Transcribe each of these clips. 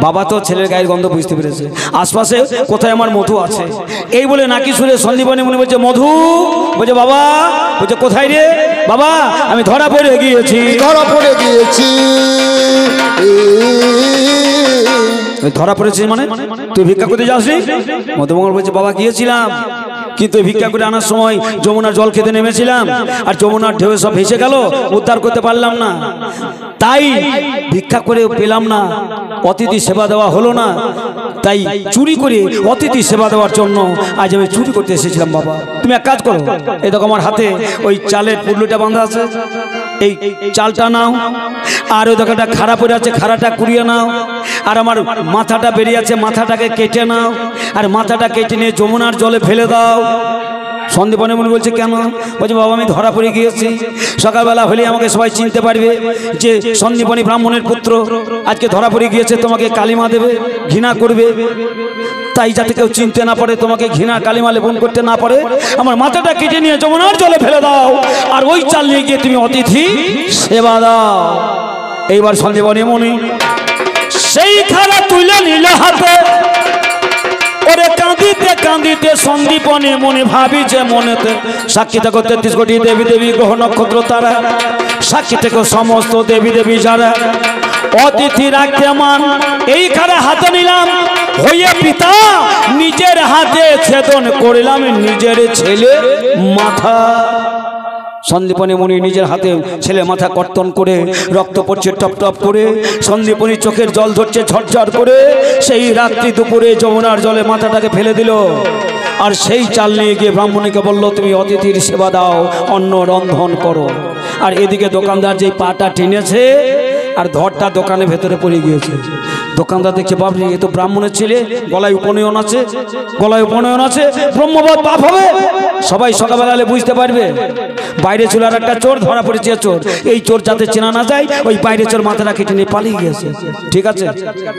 বাবা তো ছেলের গায়ের গন্ধ বুঝতে পেরেছে, আশপাশে কোথায় আমার মধু আছে এই বলে নাকি শুনে সন্দীপনী মুনি বলছে মধু, বলছে বাবা, বলছে কোথায় রে বাবা, আমি ধরা পড়ে গিয়েছি। ধরা পড়েছিস মানে তুই ভিক্ষা করতে যাসনি? মধুমঙ্গল বলছে বাবা গিয়েছিলাম, কিন্তু ভিক্ষা করে আনার সময় যমুনার জল খেতে নেমেছিলাম, আর যমুনার ঢেউ সব ভেসে গেল, উদ্ধার করতে পারলাম না, তাই ভিক্ষা করে পেলাম না, অতিথি সেবা দেওয়া হলো না, তাই চুরি করে অতিথি সেবা দেওয়ার জন্য আজ আমি চুরি করতে এসেছিলাম। বাবা তুমি এক কাজ করো, এই দেখো আমার হাতে ওই চালের পুডলিটা বাঁধা আছে, এই চালটা নাও, আর ওই দেখো একটা খাড়া পড়ে আছে, খাড়াটা কুড়িয়ে নাও, আর আমার মাথাটা বেরিয়ে আছে, মাথাটাকে কেটে নাও, আর মাথাটা কেটে নিয়ে যমুনার জলে ফেলে দাও। সন্দীপনী মুনি বলছে কেন? বলছে বাবা আমি ধরা পড়ে গিয়েছি, সকালবেলা হলে আমাকে সবাই চিনতে পারবে যে সন্দীপনী ব্রাহ্মণের পুত্র, আজকে ধরা পড়ে গিয়েছে, তোমাকে কালিমা দেবে, ঘৃণা করবে, তাই যাতে কেউ চিনতে না পারে, তোমাকে ঘৃণা কালিমা লেপন করতে না পারে, আমার মাথাটা কেটে নিয়ে যমুনার জলে ফেলে দাও, আর ওই চাল নিয়ে গিয়ে তুমি অতিথি সেবা দাও। এইবার সন্দীপনী মুনি সেই খাড়া তুলে নিল হাতে, ওরে কাঁদিতে কাঁদিতে সন্দীপনী মুনি ভাবি যে মনেতে, সাক্ষী থেকে 33 কোটি দেবী দেবী গ্রহ নক্ষত্র তারা, সাক্ষী থেকে সমস্ত দেবী দেবী যারা, অতিথি রাখতে মান এই খাড়া হাতে নিলাম, হয়ে পিতা নিজের হাতে ছেদন করিলাম নিজের ছেলে মাথা। সন্দীপনী মুনি নিজের হাতে ছেলে মাথা কর্তন করে, রক্ত পড়ছে টপ টপ করে, সন্দীপনী চোখের জল ধরছে ঝরঝর করে, সেই রাত্রি দুপুরে যমুনার জলে মাথাটাকে ফেলে দিল, আর সেই চাল নিয়ে গিয়ে ব্রাহ্মণীকে বলল তুমি অতিথির সেবা দাও, অন্ন রন্ধন করো। আর এদিকে দোকানদার যেই পাটা টেনেছে আর ধরটা দোকানের ভেতরে পড়ে গিয়েছে, দোকানদার দেখছে বাবরি এ তো ব্রাহ্মণের ছেলে, গলায় উপনয়ন আছে, গলায় উপনয়ন আছে, ব্রহ্মবৎ পাপ হবে, সবাই সকালবেলা বুঝতে পারবে। বাইরে ছিল আর একটা চোর, ধরা পড়েছে চোর, এই চোর যাতে চেনা না যায় ওই বাইরে চোর মাথাটা কেটে নিয়ে পালিয়ে গিয়েছে। ঠিক আছে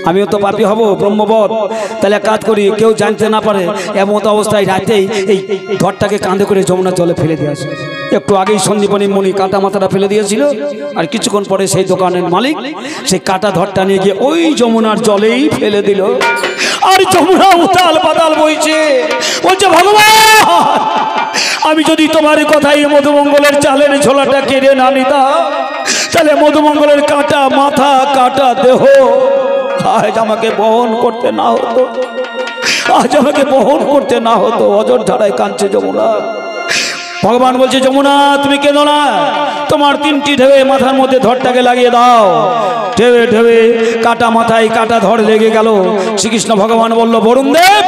আমিও তো পাপী হব ব্রহ্মবৎ, তাহলে কাজ করি কেউ জানতে না পারে, এমন অবস্থায় রাতেই এই ধরটাকে কাঁধে করে যমুনার জলে ফেলে দিয়ে আসে। একটু আগেই সন্দীপনী মুনি কাটা মাথাটা ফেলে দিয়েছিল, আর কিছুক্ষণ পরে সেই দোকানের মালিক সেই কাটা ধরটা নিয়ে গিয়ে ওই যমুনার জলেই ফেলে দিল, আর যমুনা উতাল পাতাল বইছে, বলছে ভগবান আমি যদি তোমার কথাই মধুমঙ্গলের চালের ঝোলাটা কেড়ে না নিতাম, তাহলে মধুমঙ্গলের কাটা মাথা কাটা দেহ আজ আমাকে বহন করতে না হতো, আজ আমাকে বহন করতে না হতো। অযোধ্যায় কাঁদছে যমুনা। ভগবান বলছে যমুনা তুমি কেঁদো না, তোমার 3টি ঢেউয়ে মাথার মধ্যে ধরটাকে লাগিয়ে দাও। ঢেউয়ে ঢেউয়ে কাটা মাথায় কাটা ধর লেগে গেল। শ্রীকৃষ্ণ ভগবান বলল বরুণ দেব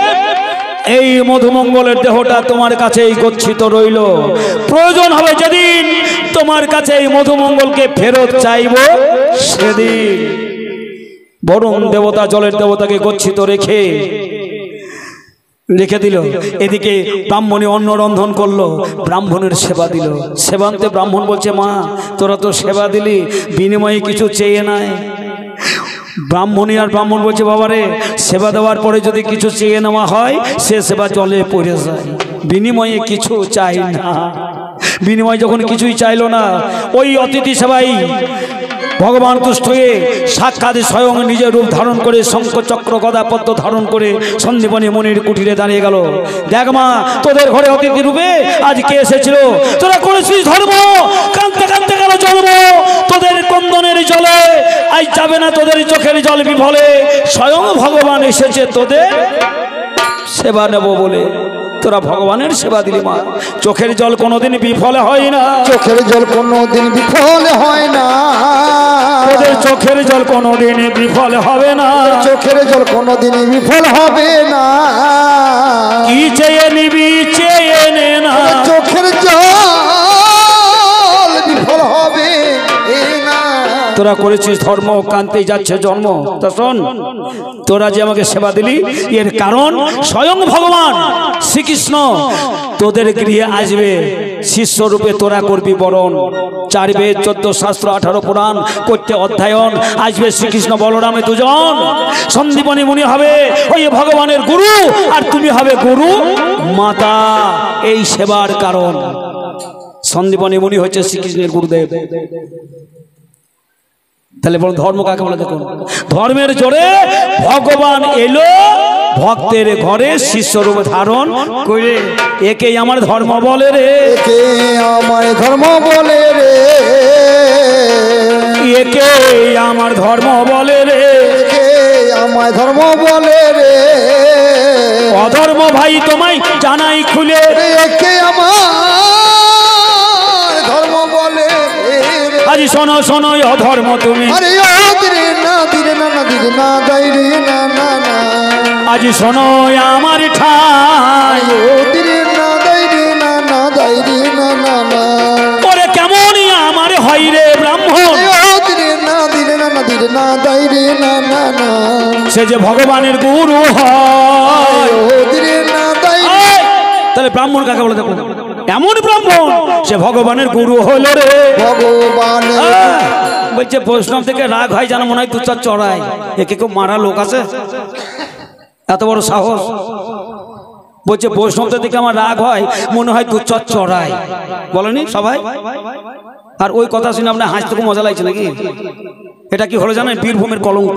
এই মধুমঙ্গলের দেহটা তোমার কাছেই গচ্ছিত রইল, প্রয়োজন হবে যেদিন তোমার কাছে এই মধুমঙ্গলকে ফেরত চাইব সেদিন। বরুণ দেবতা জলের দেবতাকে গচ্ছিত রেখে দিল। এদিকে ব্রাহ্মণী অন্ন রন্ধন করলো, ব্রাহ্মণের সেবা দিল। সেবান্তে ব্রাহ্মণ বলছে মা তোরা তো সেবা দিলি, বিনিময়ে কিছু চেয়ে নাই। ব্রাহ্মণী আর ব্রাহ্মণ বলছে বাবারে সেবা দেওয়ার পরে যদি কিছু চেয়ে নেওয়া হয় সে সেবা জলে পড়ে যায়, বিনিময়ে কিছু চাই না। বিনিময় যখন কিছুই চাইলো না, ওই অতিথি সেবাই ভগবান তুষ্ট হয়ে সাক্ষাৎ স্বয়ং নিজের রূপ ধারণ করে শঙ্খ চক্র গদা পদ্ম ধারণ করে সন্দীপনী মুনির কুটিরে দাঁড়িয়ে গেল। দেখ মা তোদের ঘরে অতিথি রূপে আজ কে এসেছিল, তোরা করেছিস ধর্ম, কাঁদতে কাঁদতে গেল জন্ম, তোদের কন্দনের জলে আজ যাবে না তোদের চোখের জল বিফলে, স্বয়ং ভগবান এসেছে তোদের সেবা নেব বলে। তোরা ভগবানের সেবা দিলি মা, চোখের জল কোনোদিন বিফলে হয় না, চোখের জল কোনোদিন বিফল হয় না, তোদের চোখের জল কোনোদিন বিফল হবে না, চোখের জল কোনোদিন বিফল হবে না। কি চেয়ে নিবি চেয়ে নে না, চোখের জল বিফল হবে না। তোরা করেছিস ধর্ম, কান্তেই যাচ্ছে জন্ম। তা শোন, তোরা যে আমাকে সেবা দিলি এর কারণ স্বয়ং ভগবান শ্রীকৃষ্ণ তোদের গৃহে আসবে, শিষ্যরূপে তোরা করবি বরণ। 4 বেদ 14 শাস্ত্র 18 পুরাণ করতে অধ্যয়ন, আসবে শ্রীকৃষ্ণ বলরামে দুজন। সন্দীপনী মুনি হবে ওই ভগবানের গুরু, আর তুমি হবে গুরু মাতা। এই সেবার কারণ সন্দীপনী মুনি হচ্ছে শ্রীকৃষ্ণের গুরুদেব। তাহলে বলুন ধর্ম কাকে বলে? দেখুন, ধর্মের জোরে ভগবান এলো ভক্তের ঘরে শিষ্যরূপ ধারণ করে। একেই আমার ধর্ম বলে রে, একে আমার ধর্ম বলে রে, একেই আমার ধর্ম বলে রে, একে আমার ধর্ম বলে রে। অধর্ম ভাই তোমায় জানাই খুলে, একে আমার ধর্ম বলে রে। আজ শোনো শোনো অধর্ম তুমি, আরে ও দিরে না দিরে না না দিরে না দাই রে না না না, আজ শোনো আমার ঠাই, ও দিরে না দাই রে না না দাই রে না না না, ওরে কেমনই আমার হয় রে ব্রাহ্মণ, ও দিরে না দিরে না না দিরে না দাই রে না না না, সে যে ভগবানের গুরু হয়। ও দিরে না দাই রে। এই, তাহলে ব্রাহ্মণ কাকে বলে? দেখুন, এমন ব্রাহ্মণ সে ভগবানের গুরু হলো রে। ভগবানের বলছে বৈষ্ণব থেকে রাগ হয় যেন মনে হয় দু চার চড়ায়। একে কেউ মারা লোক আছে? এত বড় সাহস! বলছে বৈষ্ণবদের দিকে আমার রাগ হয় মনে হয় দু চার চড়ায়। বলেনি সবাই? আর ওই কথা শুনে আপনার হাসতে খুব মজা লাগছে নাকি? এটা কি হলো জানেন? বীরভূমের কলঙ্ক,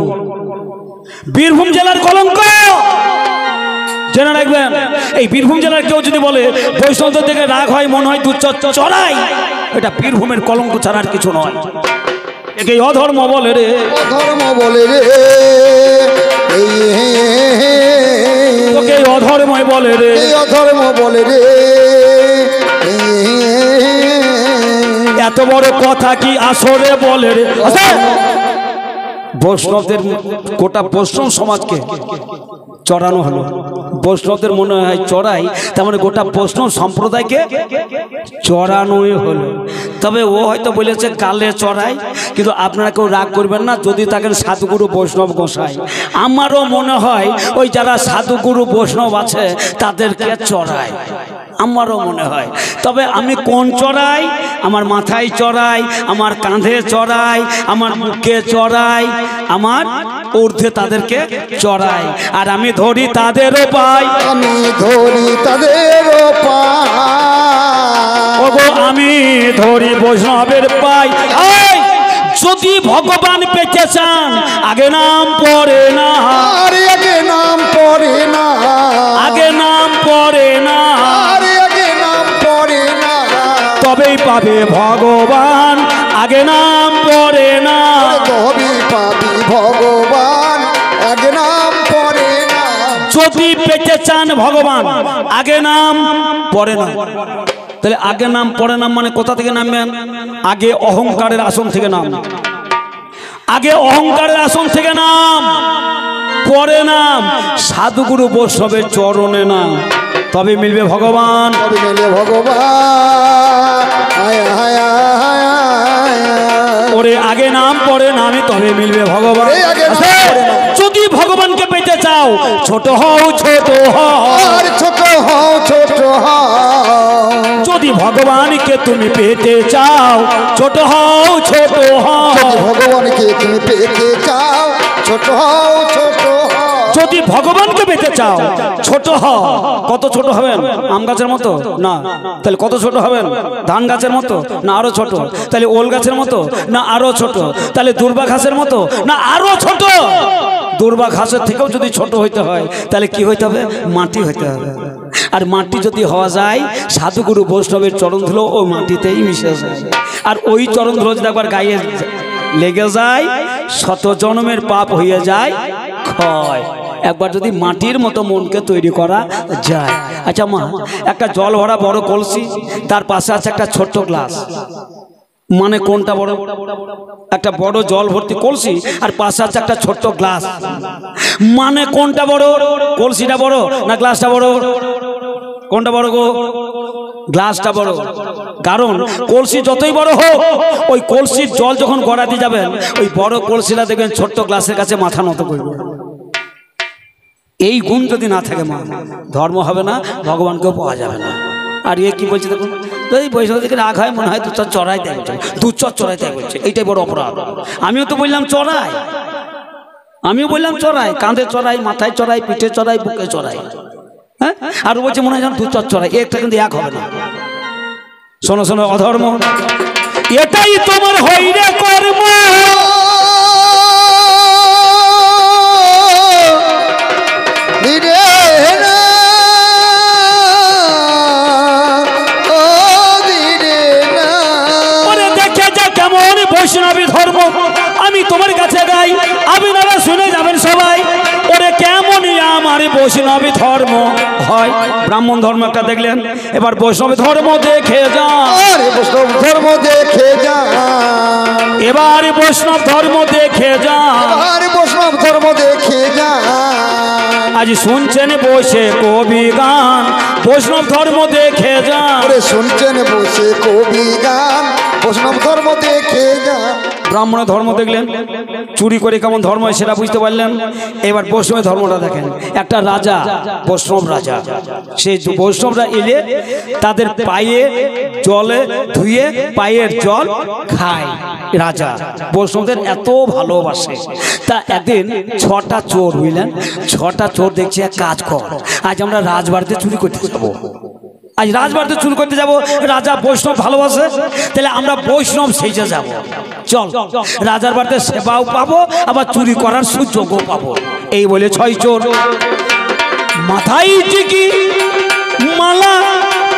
বীরভূম জেলার কলঙ্ক জেনে রাখবেন। এই বীরভূম জেলার কেউ যদি বলে বৈষ্ণবদের থেকে রাগ হয় মনে হয় দু চার চড়াই, এটা বীরভূমের কলঙ্ক ছাড়া আর কিছু নয়। একে অধর্ম বলে রে, ধর্ম বলে রে, ওকে অধর্মই বলে রে, এই অধর্ম বলে রে। এত বড় কথা কি আসরে বলে রে? আচ্ছা, বৈষ্ণবদের গোটা বৈষ্ণব সমাজকে চড়ানো হলো। বৈষ্ণবদের মনে হয় চড়াই, তার মানে গোটা বৈষ্ণব সম্প্রদায়কে চড়ানোই হলো। তবে ও হয়তো বলেছে কালে চড়াই, কিন্তু আপনারা কেউ রাগ করবেন না যদি থাকেন সাধুগুরু বৈষ্ণব গোসাই। আমারও মনে হয় ওই যারা সাধুগুরু বৈষ্ণব আছে তাদেরকে চড়াই, আমারও মনে হয়। তবে আমি কোন চড়াই? আমার মাথায় চড়াই, আমার কাঁধে চড়াই, আমার মুখে চড়াই, আমার ঊর্ধ্বে তাদেরকে চড়াই, আর আমি ধরি তাদেরও পাই, আমি ধরি তাদেরও পাই, ওগো আমি ধরি বৈষ্ণবের পাই। এই, যদি ভগবান পেতে চান আগে নাম পড়ে না, আরে আগে নাম পড়ে না, আগে নাম পড়ে না, আরে আগে নাম পড়ে না, তবেই পাবে ভগবান। আগে নাম পড়ে না, তবে পাবি ভগবান, আগে নাম পড়ে না। যদি পেতে চান ভগবান আগে নাম পড়ে না। তাহলে আগে নাম পড়ে না মানে কোথা থেকে নামবেন? আগে অহংকারের আসন থেকে নাম, আগে অহংকারের আসন থেকে নাম, পরে নাম সাধুগুরু বৈষ্ণবের চরণে নাম, তবে মিলবে ভগবান। তবে মেলে ভগবান, আয় আয় আয় আয়। ওরে আগে নাম পড়ে নামে তবে মিলবে ভগবান। এই আগে নাম আচ্ছা, পড়ে নাম। যদি ভগবানকে পেতে চাও ছোট হও, ছোট হও, আর ছোট হও, ছোট হও, যদি ভগবানকে তুমি পেতে চাও ছোট হও, ছোট হও, যদি ভগবানকে তুমি পেতে চাও, ছোট হও, ছোট হও, যদি ভগবানকে পেতে চাও ছোট হও। কত ছোট হবেন? আম গাছের মতো না, তাহলে কত ছোট হবেন? ধান গাছের মতো না আরো ছোট? তাহলে ওল গাছের মতো না আরো ছোট? তাহলে দুর্বা ঘাসের মতো না আরো ছোট? দুর্বা ঘাসের থেকেও যদি ছোট হইতে হয় তাহলে কি হইতে হবে? মাটি হইতে হবে। আর মাটি যদি হওয়া যায় সাধুগুরু বৈষ্ণবের চরণ ধুলো ওই মাটিতেই মিশে যায়। আর ওই চরণ ধুলো যদি একবার গায়ে লেগে যায় শত জন্মের পাপ হয়ে যায় ক্ষয়। একবার যদি মাটির মতো মনকে তৈরি করা যায়। আচ্ছা মা, একটা জল ভরা বড় কলসি, তার পাশে আছে একটা ছোট্ট গ্লাস, মানে কোনটা বড়? একটা বড় জল ভর্তি কলসি আর পাশে আছে একটা ছোট্ট গ্লাস, মানে কোনটা বড়? কলসিটা বড় না গ্লাসটা বড়? কোনটা বড় গো? গ্লাসটা বড়। কারণ কলসি যতই বড় হোক ওই কলসির জল যখন গড়াতে যাবেন ওই বড় কলসিটা দেখবেন ছোট্ট গ্লাসের কাছে মাথা নত করবে। এই গুণ যদি না থাকে মা, ধর্ম হবে না, ভগবানকেও পাওয়া যাবে না। আর এ কি বলছে দেখুন, এই বৈষ্ণব থেকে রাগ হয় মনে হয় দু চর চড়াই দেয়, দু চর চড়াই দেয় বলছে, এইটাই বড় অপরাধ। আমিও তো বললাম চড়াই, আমিও বললাম চড়াই, কাঁধে চড়াই, মাথায় চড়াই, পিঠে চড়াই, বুকে চড়াই, হ্যাঁ? আর বলছে মনে হয় যেন দু চর চড়াই, একটা কিন্তু এক হবে না। শোনো শোনো, অধর্ম এটাই তোমার হইরে কর্ম, ব্রাহ্মণ ধর্ম একটা দেখলেন, এবার বৈষ্ণব ধর্ম দেখে যান। আরে বৈষ্ণব ধর্ম দেখে যান, এবার বৈষ্ণব ধর্ম দেখে যান। আরে বৈষ্ণব ধর্ম দেখে যান। আজ শুনছেন বসে কবি গান, বৈষ্ণব ধর্ম দেখে যান। ওরে শুনছেন বসে কবি গান, বৈষ্ণব ধর্ম দেখে যান। ব্রাহ্মণের ধর্ম দেখলেন, চুরি করে কেমন ধর্ম হয় সেটা বুঝতে পারলেন। এবার বৈষ্ণবের ধর্মটা দেখেন। একটা রাজা, বৈষ্ণব রাজা, সেই বৈষ্ণবরা এলে তাদের পায়ে জলে ধুয়ে পায়ের জল খায় রাজা। বৈষ্ণবদের এত ভালোবাসে। তা একদিন 6টা চোর, বুঝলেন, 6টা চোর দেখছে এক কাজ কর, আজ আমরা রাজবাড়িতে চুরি করতে যাবো। আজ রাজবাড়িতে চুরি করতে যাব, রাজা বৈষ্ণব ভালোবাসে, তাহলে আমরা বৈষ্ণব সেজে যাব। চল, রাজার বাড়িতে সেবাও পাবো, আবার চুরি করার সুযোগও পাবো। এই বলে 6 চোর মাথায় টিকি মালা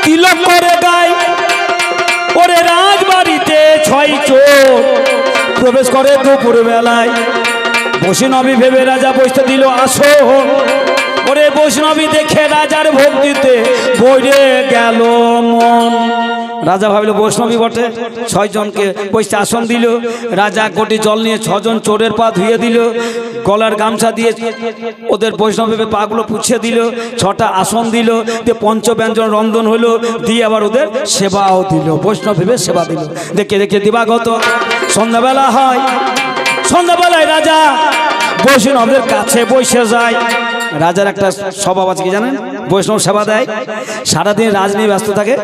তিলক করে গায়। ওরে রাজবাড়িতে 6 চোর প্রবেশ করে দুপুর বেলায়। বৈষ্ণবী ভেবে রাজা বসতে দিল আসন। ওরে বৈষ্ণবী দেখে রাজার ভক্তিতে ভরে গেল মন। রাজা ভাবিল বৈষ্ণবী বটে, 6 জনকে বসতে আসন দিল। রাজা কোটি জল নিয়ে 6 জন চোরের পা ধুয়ে দিল, গলার গামছা দিয়ে ওদের বৈষ্ণব ভেবে পাগুলো পুছিয়ে দিল, 6টা আসন দিল, দিয়ে পঞ্চব্যঞ্জন রন্ধন হলো, দিয়ে আবার ওদের সেবাও দিল, বৈষ্ণব ভেবে সেবা দিল। দেখে দেখে দিবাগত সন্ধ্যাবেলা হয়। সন্ধ্যাবেলায় রাজা বৈষ্ণবদের কাছে বসে যায়। রাজার একটা স্বভাব আছে কি জানেন, বৈষ্ণব সেবা দেয়। সারাদিন রাজ নিয়ে ব্যস্ত থাকে,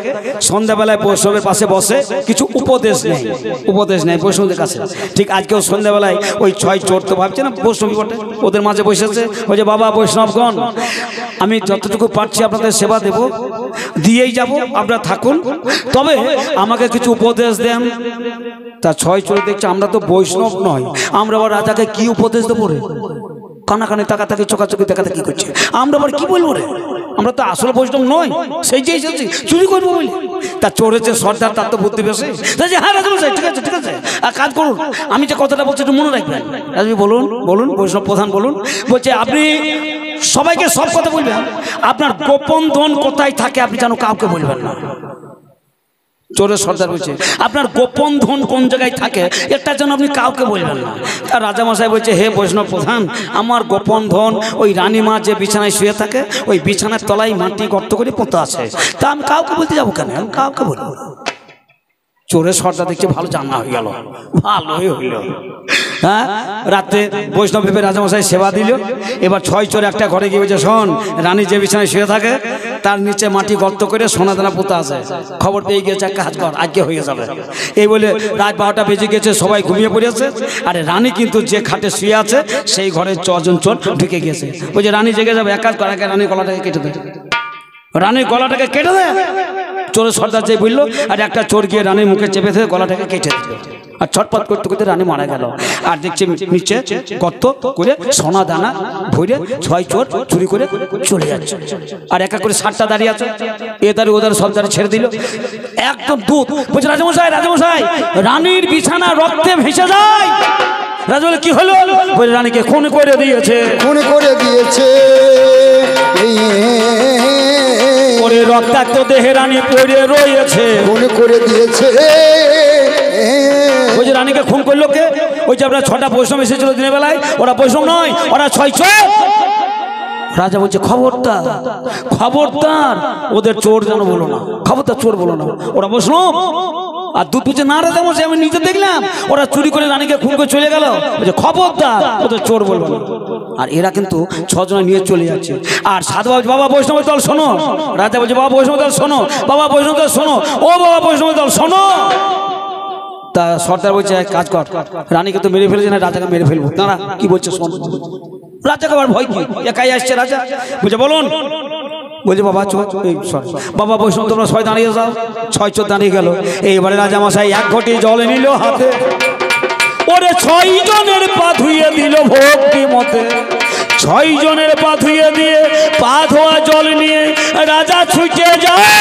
সন্ধ্যাবেলায় বৈষ্ণবের পাশে বসে কিছু উপদেশ নেয়, উপদেশ নেয় বৈষ্ণবদের কাছে। ঠিক আজকেও সন্ধ্যাবেলায় ওই 6 চোর তো ভাবছে না বৈষ্ণবী বটে, ওদের মাঝে বসেছে। ওই যে বাবা বৈষ্ণবগণ, আমি যতটুকু পারছি আপনাদের সেবা দেব, দিয়েই যাব, আপনারা থাকুন, তবে আমাকে কিছু উপদেশ দেন। তা 6 চোর দেখছে আমরা তো বৈষ্ণব নয়, আমরা আবার রাজাকে কি উপদেশ দেবো রে? কানাকানি তাকাতাকি চোখাচোখি তাকাতাকি করছে, আমরা আবার কি বলবো রে? আমরা তো আসলে বৈষ্ণব নয়, সেই যে এসেছি চুরি করবো বলি। তা চোরেছে সর্দার, তার তো বুদ্ধি বেশি। হ্যাঁ রাজা মশাই, ঠিক আছে ঠিক আছে, আর কাজ করুন, আমি যে কথাটা বলছি একটু মনে রাখবেন। রাজা বলুন বলুন, বৈষ্ণব প্রধান বলুন। বলছে আপনি সবাইকে সব কথা বলবেন, আপনার গোপন ধন কোথায় থাকে আপনি যেন কাউকে বলবেন না। চোরের সর্দার বলছে আপনার গোপন ধন কোন জায়গায় থাকে এটা যেন আপনি কাউকে বলবেন না। তার রাজামশাই বলছে হে বৈষ্ণব প্রধান, আমার গোপন ধন ওই রানীমা যে বিছানায় শুয়ে থাকে, ওই বিছানার তলায় মাটি গর্ত করে পোঁতা আছে, তা আমি কাউকে বলতে যাবো কেন? আমি কাউকে বলবো। চোরের সর্দার দেখছে ভালো জানা হয়ে গেল, ভালোই হইল। হ্যাঁ, রাতে বৈষ্ণব ভেবে রাজামশাই সেবা দিল। এবার 6 চোর একটা ঘরে গিয়ে বলছে শোন, রানী যে বিছানায় শুয়ে থাকে তার নিচে মাটি গর্ত করে সোনা দানা পোতা আছে, খবর পেয়ে গিয়েছে, কাজ কর আজকে হয়ে যাবে। এই বলে রাত 12টা বেজে গেছে, সবাই ঘুমিয়ে পড়েছে। আরে রানী কিন্তু যে খাটে শুয়ে আছে সেই ঘরে 6 জন চোর ঢুকে গেছে। বলছে রানী জেগে যাবে, এক কাজ কর, আগে রানীর গলাটাকে কেটে দেয়, রানীর গলাটাকে কেটে দেয়। চোরের সর্দার যে বললো, আর একটা চোর গিয়ে রানীর মুখে চেপে ধরে গলাটাকে কেটে দিল। আর ছটপট করতে করতে রানী মারা গেল। আর দেখছে নিচে গর্ত করে সোনা দানা ভরে 6 চোর চুরি করে চলে যাচ্ছে। আর একা করে 7টা দাঁড়িয়ে আছে, এ দাঁড়িয়ে ওদের সব দাঁড়িয়ে ছেড়ে দিল। একদম দুধ বলছে রাজামশাই রাজামশাই, রানীর বিছানা রক্তে ভেসে যায়। রাজা বলে কি হলো? বলে রানীকে খুন করে দিয়েছে। খুন করে দিয়েছে, ওরে রক্তাক্ত দেহে রানী পড়ে রয়েছে। খুন করে দিয়েছে। ওই যে রানীকে খুন করলো কে? ওই যে আপনার 6টা বৈষ্ণব এসেছিল দিনের বেলায়, ওরা বৈষ্ণব নয়, ওরা 6 চোর। রাজা বলছে খবরদার খবরদার, ওদের চোর যেন বলো না, খবরদার চোর বলো না, ওরা বৈষ্ণব। আর দুধ বুঝে না রাজা বলছে আমি নিজে দেখলাম ওরা চুরি করে রানীকে খুন করে চলে গেল, বলছে খবরদার ওদের চোর বলবো না। আর এরা কিন্তু 6 জন নিয়ে চলে যাচ্ছে। আর সাধু বাবা বৈষ্ণব দল শোনো, রাজা বলছে বাবা বৈষ্ণব দল শোনো, বাবা বৈষ্ণব দল শোনো, ও বাবা বৈষ্ণব দল শোনো। তা সর্দার বলছে কাজ কর, রানীকে তো মেরে ফেলেছে না, রাজাকে মেরে ফেলবো। না কি বলছে শোন। রাজাকে আবার ভয় কি, একাই আসছে রাজা। বলছে বলুন। বলছে বাবা চোর, বাবা বৈষ্ণব তোমরা 6 দাঁড়িয়ে যাও। 6 চোর দাঁড়িয়ে গেল। এইবারে রাজামশাই 1 ঘটি জল নিল হাতে, ওরে 6 জনের পা ধুয়ে দিল ভক্তি মতে। 6 জনের পা ধুয়ে দিয়ে পা ধোয়া জল নিয়ে রাজা ছুটে যায়।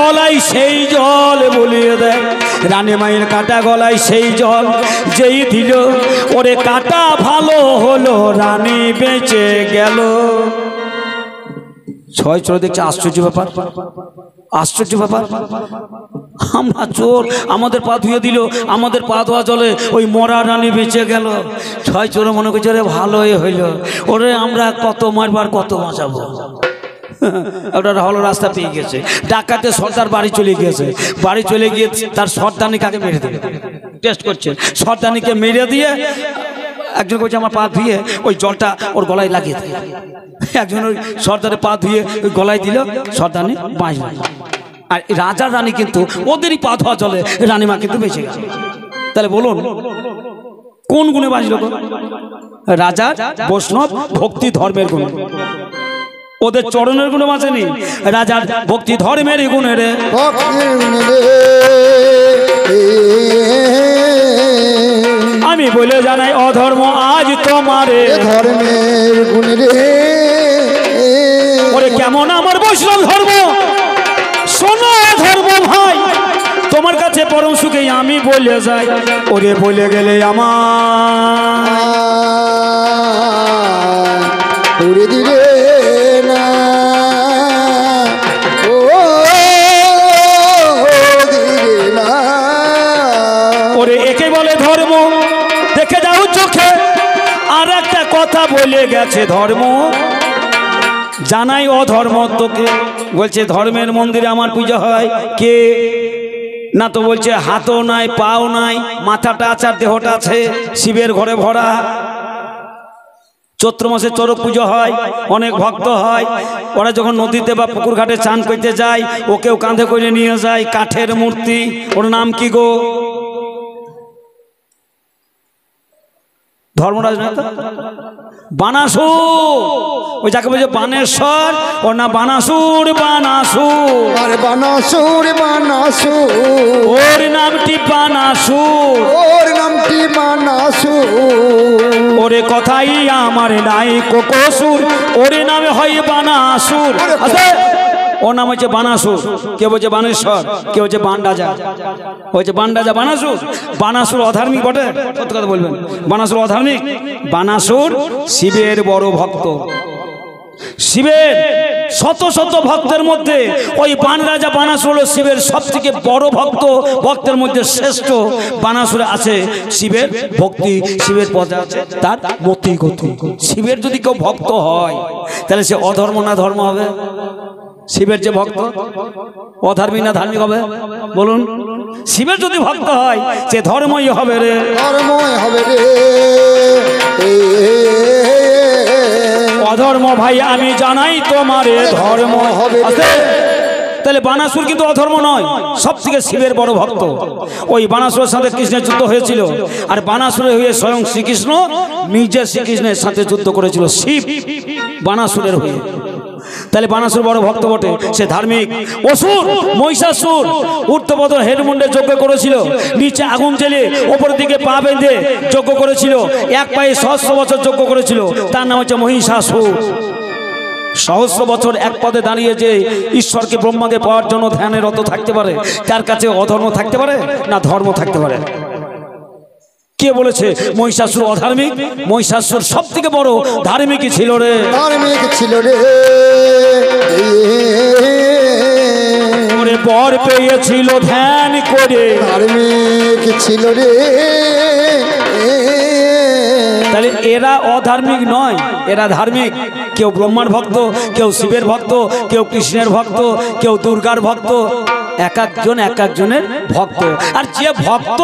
গলায় সেই জল বলিয়ে দেয়। রানী মায়ের কাটা গলায় সেই জল যেই দিল, ওরে কাটা ভালো হলো, রানী বেঁচে গেল। ছয় চোর দেখছে আশ্চর্য ব্যাপার, আশ্চর্য ব্যাপার। আমরা চোর, আমাদের পা ধুয়ে দিল, আমাদের পা ধোয়া জলে ওই মরা রানী বেঁচে গেল। ছয় চোর মনে করছে রে ভালোই হইল, ওরে আমরা কত মারবার কত বাঁচাবো। ওটা হলো রাস্তা পেয়ে গেছে। ডাকাতে সর্দার বাড়ি চলে গিয়েছে, বাড়ি চলে গিয়ে তার সর্দারনি কাকে মেরে দেবে টেস্ট করছে। সর্দারনিকে মেরে দিয়ে একজন বলছে আমার পা ধুয়ে ওই জলটা ওর গলায় লাগিয়ে দেয়। একজন ওই সর্দারের পা ধুয়ে ওই গলায় দিল, সর্দারনি বাঁচল। আর রাজার রানী কিন্তু ওদেরই পা ধোয়া জলে রানীমা কিন্তু বেঁচে গেছে। তাহলে বলুন কোন গুণে বাঁচল? রাজার বৈষ্ণব ভক্তি ধর্মের গুণে, ওদের চরণের গুণে বাঁচেনি, রাজার ভক্তি ধর্মের গুণে রে। আমি বলে জানাই অধর্ম আজ তোমারে ধর্মের গুণে রে। ওরে কেমন আমার বৈষ্ণব ধর্ম, শোনো ধর্ম ভাই, তোমার কাছে পরম সুখে আমি বলে যাই। ওরে বলে গেলে আমার উড়ে দিলে না, ও দিলে না। ওরে একে বলে ধর্ম, দেখে যাও চোখে। আর একটা কথা বলে গেছে ধর্ম, জানাই অধর্ম তোকে। বলছে ধর্মের মন্দিরে আমার পূজা হয়, কে না তো বলছে হাতও নাই পাও নাই, মাথাটা আচার দেহটা আছে, শিবের ঘরে ভরা। চৈত্র মাসে চড়ক পুজো হয়, অনেক ভক্ত হয়। ওরা যখন নদীতে বা পুকুর ঘাটে চান করতে যায়, ওকেও কাঁধে করে নিয়ে যায়, কাঠের মূর্তি। ওর নাম কি গো? ধর্মরাজ না তো, বানাসুর। ওই যাকে বলছে বানেশ্বর, ওর নাম বানাসুর। বানাসুর, আরে বানাসুর বানাসুর, ওর নামটি বানাসুর, ওর নামটি বানাসুর। ওরে কথাই আমার নাই কোকসুর, ওরে নামে হয় বানাসুর। আছে ওর নাম হচ্ছে বানাসুর। কে বলছে বানেশ্বর, কে বলছে বানরাজা। হচ্ছে বানরাজা বানাসুর। বানাসুর অধার্মিক বটে, সত্য কথা বলবেন। বানাসুর অধার্মিক, বানাসুর শিবের বড় ভক্ত। শিবের শত শত ভক্তের মধ্যে ওই বানরাজা বানাসুর হলো শিবের সবথেকে বড় ভক্ত। ভক্তের মধ্যে শ্রেষ্ঠ বানাসুর আছে। শিবের ভক্তি, শিবের পদে আছে তার মতি গতি। শিবের যদি কেউ ভক্ত হয় তাহলে সে অধর্ম না ধর্ম হবে? শিবের যে ভক্ত অধার্মিক না ধার্মিক হবে? বলুন। শিবের যদি ভক্ত হয় সে ধর্মই হবে রে, ধর্মই হবে রে। অধর্ম ভাই আমি জানাই তোমারে ধর্ম হবে। তাহলে বানাসুর কিন্তু অধর্ম নয়, সব থেকে শিবের বড় ভক্ত। ওই বানাসুরের সাথে কৃষ্ণের যুদ্ধ হয়েছিল, আর বানাসুরের হয়ে স্বয়ং শ্রীকৃষ্ণ নিজে শ্রীকৃষ্ণের সাথে যুদ্ধ করেছিল, শিব বানাসুরের হয়ে। তাহলে বানাসুর বড় ভক্ত বটে, সে ধার্মিক। অসুর মহিষাসুর ঊর্ধ্বপদ হেডমুন্ডে যজ্ঞ করেছিল, নিচে আগুন জ্বেলে ওপর দিকে পা বেঁধে যজ্ঞ করেছিল, এক পায়ে সহস্র বছর যজ্ঞ করেছিল। তার নাম হচ্ছে মহিষাসুর। সহস্র বছর এক পদে দাঁড়িয়ে যে ঈশ্বরকে ব্রহ্মাকে পাওয়ার জন্য ধ্যানে রত থাকতে পারে, তার কাছে অধর্ম থাকতে পারে না ধর্ম থাকতে পারে? কে বলেছে মহিষাসুর অধার্মিক? মহিষাসুর সব থেকে বড় ধার্মিকই ছিল রে, ধার্মিক ছিল রে। ওরে বর পেয়েছিল ধ্যান করে, ধার্মিক ছিল রে। তাহলে এরা অধার্মিক নয়, এরা ধার্মিক। কেউ ব্রহ্মার ভক্ত, কেউ শিবের ভক্ত, কেউ কৃষ্ণের ভক্ত, কেউ দুর্গার ভক্ত। এক একজন এক একজনের ভক্ত। আর যে ভক্ত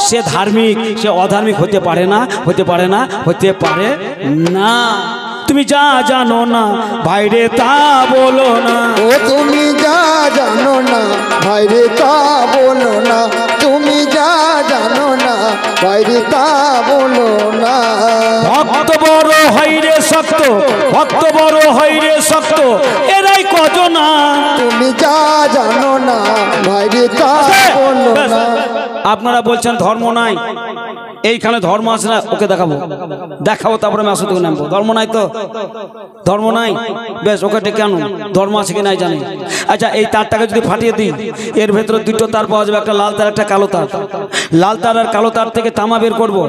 সে ধার্মিক, সে অধার্মিক হতে পারে না, হতে পারে না, হতে পারে না। তুমি যা জানো না ভাইরে তা বলো না, ও তুমি যা জানো না ভাইরে তা বলো না, তুমি যা জানো না ভাইরে তা বলো না। ভক্ত বড় হইরে শক্ত, ভক্ত বড় হইরে শক্ত, এরাই কত না। তুমি যা জানো না ভাইরে তা বলো না। আপনারা বলছেন ধর্ম নাই, এইখানে ধর্ম আছে না, ওকে দেখাবো তারপরে আমি আসতে নামবো। ধর্ম নাই তো, ধর্ম নাই, বেশ ওকে ডেকে আনুন, ধর্ম আছে কি নাই জানি। আচ্ছা এই তারটাকে যদি ফাটিয়ে দিই, এর ভেতরে দুটো তার পাওয়া যাবে, একটা লাল তার একটা কালো তার। লাল তার আর কালো তার থেকে তামা বের করবো,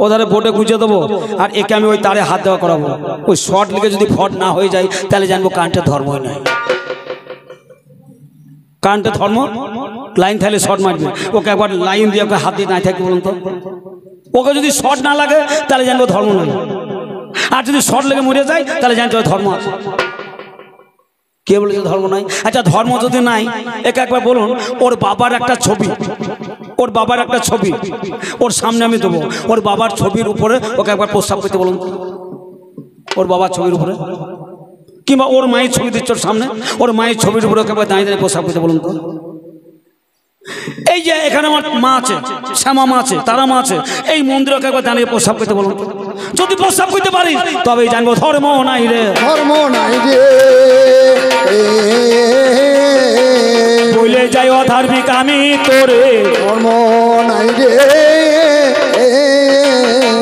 ওধারে বোর্ডে গুঁজে দেবো, আর একে আমি ওই তারে হাত দেওয়া করাবো। ওই শর্ট লিখে যদি ফট না হয়ে যায় তাহলে জানবো কারেন্টের ধর্মই নাই। কারেন্টের ধর্ম লাইন থাকলে শর্ট মারবে, ওকে একবার লাইন দিয়ে ওকে হাত দিয়ে নাই থাকবে বলুন তো। ওকে যদি শর্ট না লাগে তাহলে জানবো ধর্ম নাই, আর যদি শর্ট লেগে মরে যায় তাহলে জানতে হবে ধর্ম আছে। কে বলেছে ধর্ম নাই? আচ্ছা ধর্ম যদি নাই, একে একবার বলুন ওর বাবার একটা ছবি, ওর বাবার একটা ছবি ওর সামনে আমি দেবো, ওর বাবার ছবির উপরে ওকে একবার প্রস্তাব করতে বলুন, ওর বাবার ছবির উপরে, কিংবা ওর মায়ের ছবি দিচ্ছে ওর সামনে, ওর মায়ের ছবির উপরে ওকে একবার দাঁড়িয়ে দাঁড়িয়ে প্রস্তাব করতে বলুন তো। এই যে এখানে আমার মা আছে, শ্যামা মা আছে, তারা মা আছে, এই মন্দিরে ওকে একবার দাঁড়িয়ে প্রস্তাব করতে বলুন। যদি প্রস্তাব করতে পারিস তবেই জানবো ধর্ম নাই রে, ধর্ম নাই রে। বলে যাই অধার্মিক আমি তোরে, ধর্ম নাই রে।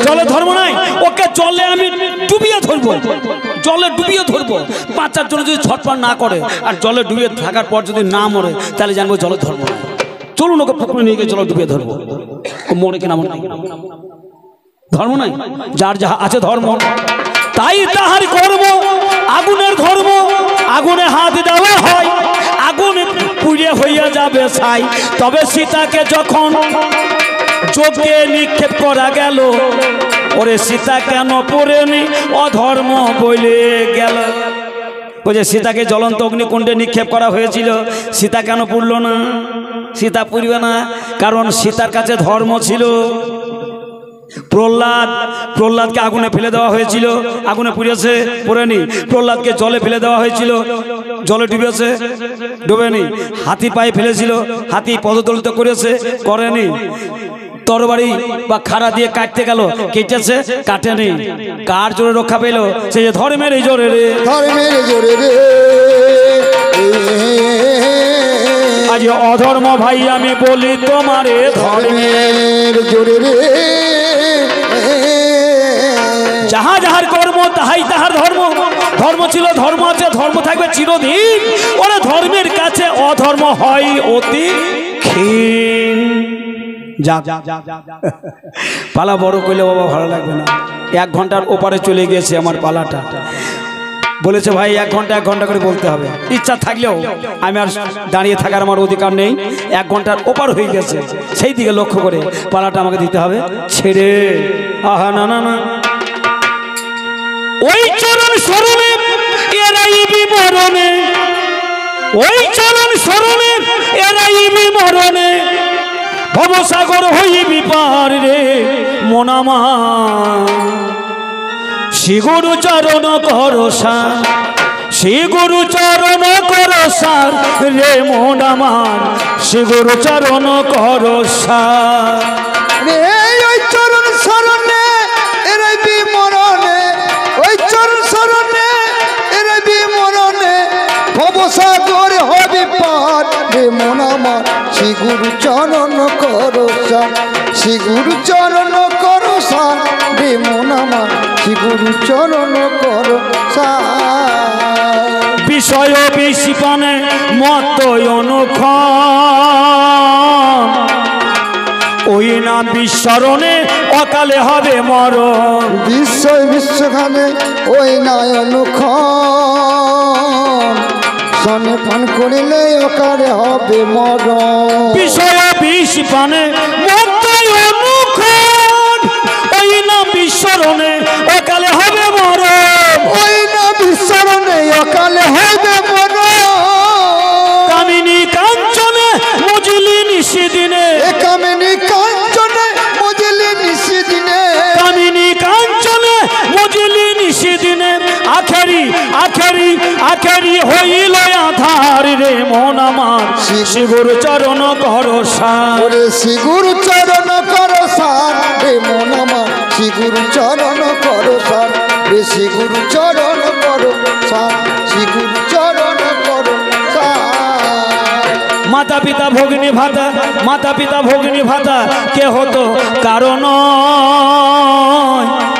জলে ধর্ম নাই, ওকে জলে আমি ডুবিয়ে ধরবো, জলে ডুবিয়ে ধরবো। বাঁচার জন্য যদি ছটফট না করে আর জলে ডুবিয়ে থাকার পর যদি না মরে তাহলে জানবো জলে ধর্ম নাই। চলুন ওকে পুকুরে নিয়ে গিয়ে জলে ডুবিয়ে ধরবো, ও মরে কিনা মরে ধর্ম নাই। যার যাহা আছে ধর্ম তাই তাহার কর্ম, আগুনের ধর্ম আগুনে হাত দেওয়া হয়, আগুনে পুড়ে হইয়া যাবে ছাই। তবে সীতাকে যখন যোগে নিক্ষেপ করা গেল, ওরে সীতা কেন পড়েনি অধর্ম বলে গেল। ওই যে সীতাকে জ্বলন্ত অগ্নিকুণ্ডে নিক্ষেপ করা হয়েছিল, সীতা কেন পুড়ল না? সীতা পুড়বে না কারণ সীতার কাছে ধর্ম ছিল। প্রহ্লাদকে আগুনে ফেলে দেওয়া হয়েছিল, আগুনে পুড়েছে, পড়েনি। প্রহ্লাদকে জলে ফেলে দেওয়া হয়েছিল, জলে ডুবেছে, ডুবেনি। হাতি পায়ে ফেলেছিল, হাতি পদদলিত করেছে, করেনি। তরবারি বা খাড়া দিয়ে কাটতে গেল, কেটেছে, কাটেনি। কার জোরে রক্ষা পেল? সে যে ধর্মের এই জোরে রে, ধর্মের জোরে রে। আজ অধর্ম ভাই আমি বলি তোমারে, ধর্মের জোরে রে। যাহা যাহার কর্ম তাহাই তাহার ধর্ম। ধর্ম ছিল, ধর্ম আছে, ধর্ম থাকবে চিরদিন। ওরা ধর্মের কাছে অধর্ম হয় অতি ক্ষীণ। যা পালা বড় করলে বাবা ভালো লাগবে না। 1 ঘন্টার ওপারে চলে গিয়েছে আমার পালাটা। বলেছে ভাই 1 ঘন্টা করে বলতে হবে। ইচ্ছা থাকলেও আমি আর দাঁড়িয়ে থাকার আমার অধিকার নেই। 1 ঘন্টার ওপার হয়ে গেছে, সেই দিকে লক্ষ্য করে পালাটা আমাকে দিতে হবে ছেড়ে। আহা না না না, ওই চরণ স্মরণে এরাই বিমরণে, ওই চরণ স্মরণে এরাই বিমরণে, ভবসাগর হইবি পার রে মন আমার। শ্রী গুরু চরণ করসা, শ্রী গুরু চরণ করসা রে মন আমার, শ্রী গুরু চরণ করসা রে। ওই চরণ শরণে এরাই বিমরণে, ওই চরণ শরণে এরাই বিমরণে, ভবসাগর হবে পার রে মন আমার। শ্রী গুরু চরণ করসা, শ্রী গুরু চরণ করসা রে মন আমার, শ্রী গুরু চরণ করসা। বিষয় বিষপানে মত অনুক্ষণ, ওই না বিস্মরণে অকালে হবে মরণ। বিশ্বখানে ওই নয়নক্ষণ, সনে পান করিলে অকালে হবে মরণ। বিষয় বিষপানে মত অনুক্ষণ, ওই না বিস্মরণে অকালে হবে মরণ। ওই না বিস্মরণে অকালে হবে মরণ। কামিনী কাঞ্চনে মজলি নিশিদিনে, কামিনী কাঞ্চনে মজলি নিশিদিনে, কামিনী কাঞ্চনে মজলি নিশিদিনে, আখেরি আখেরি আখেরি হইল আধার রে মন আমার। শ্রী গুরু চরণ করসা, ওরে শ্রী গুরু চরণ করসা রে মন আমার, শ্রী গুরু চরণ করসা রে, শ্রী গুরু চরণ করসা, শ্রী গুরু চরণ করসা। মা মাতা পিতা ভগ্নী ভাতা, মাতা পিতা ভগ্নী ভাতা কে হতো কারণ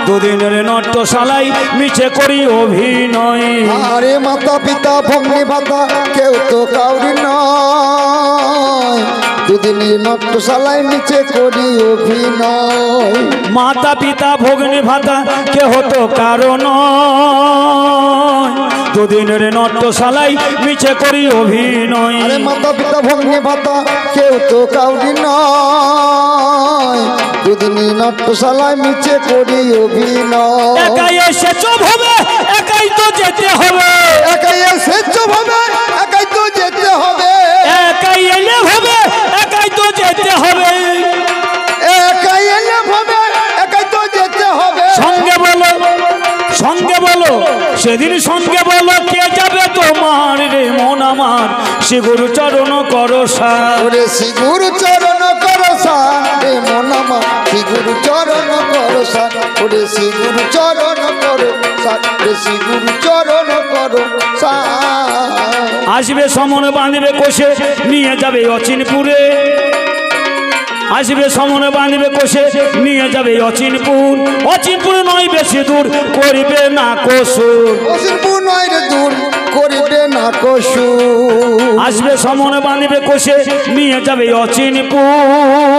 দুদিনের নট্যশালায় মিছে করি অভিনয়। আরে মাতা পিতা ভগ্নী ভাতা কেউ তো কাউরি নয়, দুদিনই নট্যশালায় নিচে করি অভিনয়। মাতা পিতা ভগ্নী ভাতা কে হতো কারণ দুদিনের নট্যশালায় মিছে করি অভিনয়। আরে মাতা পিতা ভগ্নী ভাতা কেউ তো কাউরি নয়, দুদিনই নট্যশালায় নিচে করি অভিনয়। একাই এসেছ হবে একাই তো যেতে হবে, একাই এসেছ হবে একাই তো যেতে হবে, একাই এলে হবে একাই তো যেতে হবে। একাই এলে হবে একাই তো যেতে হবে। সঙ্গে বলো সঙ্গে বলো সেদিন সঙ্গে বলো কে যাবে তোমার রে মন আমার শ্রী গুরু চরণ করো সার। ওরে শ্রী গুরু চরণ করো সার রে মন আমার, শ্রী গুরু চরণ করো সার, ওরে শ্রী গুরু চরণ করো সার, রে শ্রী গুরু চরণ করো সার। আসবে সমন বাঁধবে কোষে নিয়ে যাবে অচিনপুরে, আসবে সমন বাঁধবে কোষে নিয়ে যাবে অচিনপুর, অচিনপুর নয় বেশি দূর করিবে না কসুর। অসিনপুর নয় রে দূর করিবে না কসু, আসবে সমন বাঁধবে কোষে নিয়ে যাবে অচিনপুর,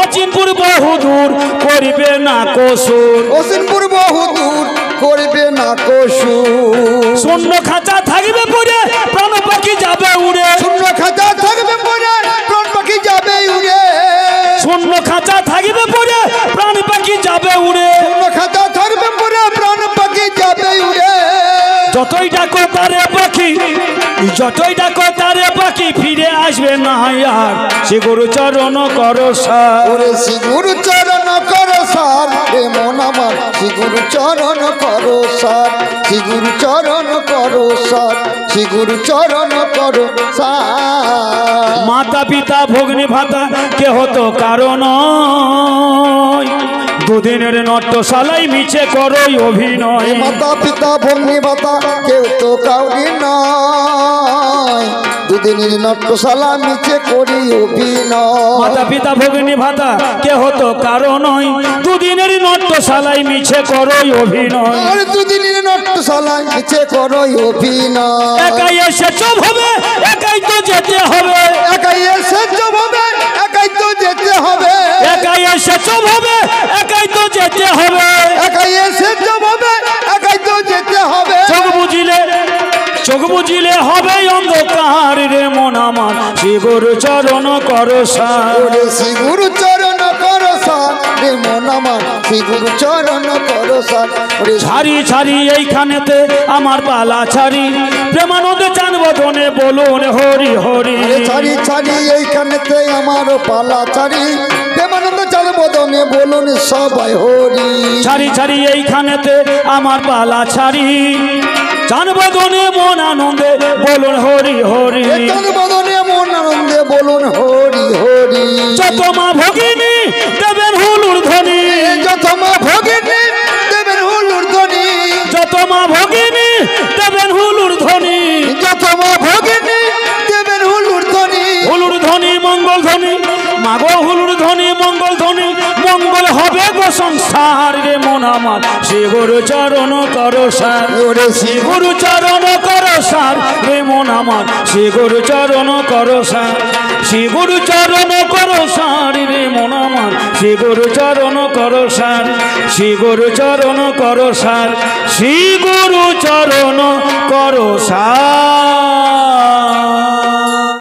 অচিনপুর বহু দূর করিবে না কসুর। অসিনপুর বহু দূর করিবে না কসু, শূন্য খাঁচা থাকবে পড়ে প্রাণ পাখি যাবে উড়ে, শূন্য খাঁচা থাকবে পরে প্রাণ পাখি যাবে উড়ে, শূন্য খাঁচা থাকবে পড়ে প্রাণ পাখি যাবে উড়ে। শূন্য খাঁচা থাকবে পরে প্রাণ পাখি যাবে উড়ে। যতই ডাকো তারে পাখি, যতই ডাকো তারে পাখি ফিরে আসবে না আর সে গুরু চরণ করো সার। ওরে শ্রী গুরু চরণ করো সার রে মন আমার, শ্রী গুরু চরণ করো সার, শ্রী গুরু চরণ করো সার, শ্রী গুরু চরণ করো সার। মাতা পিতা ভগ্নী ভাতা কে হতো কারণ দুদিনের নট্যশালায় মিছে করোই অভিনয়। মাতা পিতা ভগ্নী ভাতা কেউ তো কাউরি নয়, দুদিনের নট্যশালা নিচে করি অভিনয়। মাতা পিতা ভগ্নী ভাতা কে হতো কারণ দুদিনের নট্যশালায় মিছে করোই অভিনয়। আর দুদিনের নট্যশালা নিচে করো অভিনয়। একাই এসেছ হবে একাই তো যেতে হবে, একাই এসেছ হবে একাই তো যেতে হবে, একাই এসেছ হবে একাই তো যেতে হবে। একাই এসেছ হবে একাই তো যেতে হবে। চোখ বুঝিলে হবে অন্ধকার রে মন আমার শ্রী গুরু চরণ করো সার। ওরে শ্রী গুরু চরণ করো সার রে মন আমার, শ্রী গুরু চরণ করো সার। ওরে ছাড়ি ছাড়ি এইখানেতে আমার পালা ছাড়ি প্রেমানন্দে চান বদনে বলুন হরি হরি। ছাড়ি ছাড়ি এইখানেতে আমার পালা ছাড়ি প্রেমানন্দ চাল বদনে বলুন সবাই হরি। ছাড়ি ছাড়ি এইখানেতে আমার পালা ছাড়ি চান বদনে মন আনন্দে বলুন হরি হরি। চাল বদনে মন আনন্দে বলুন হরি হরি। যত মা ভগিনী দেবেন হুলুর ধ্বনি, যত মা ভগিনী দেবেন হুলুর ধ্বনি, যত মা ভগিনী দেবেন হুলুর ধ্বনি, যত মা ভগিনী দেবেন হুলুর ধ্বনি। হুলুর ধ্বনি মঙ্গল ধ্বনি মাগো হুলুর ধ্বনি মঙ্গল ধ্বনি, মঙ্গল হবে গো সংসার রে মন আমার শ্রী গুরু চরণ করো সার। ওরে শ্রী গুরু চরণ করো সার রে মন আমার শ্রী গুরু চরণ করো সার, শ্রী গুরু চরণ করো সার রে মন আমার শ্রী গুরু চরণ করো সার, শ্রী গুরু চরণ করো সার, শ্রী গুরু চরণ করো সার।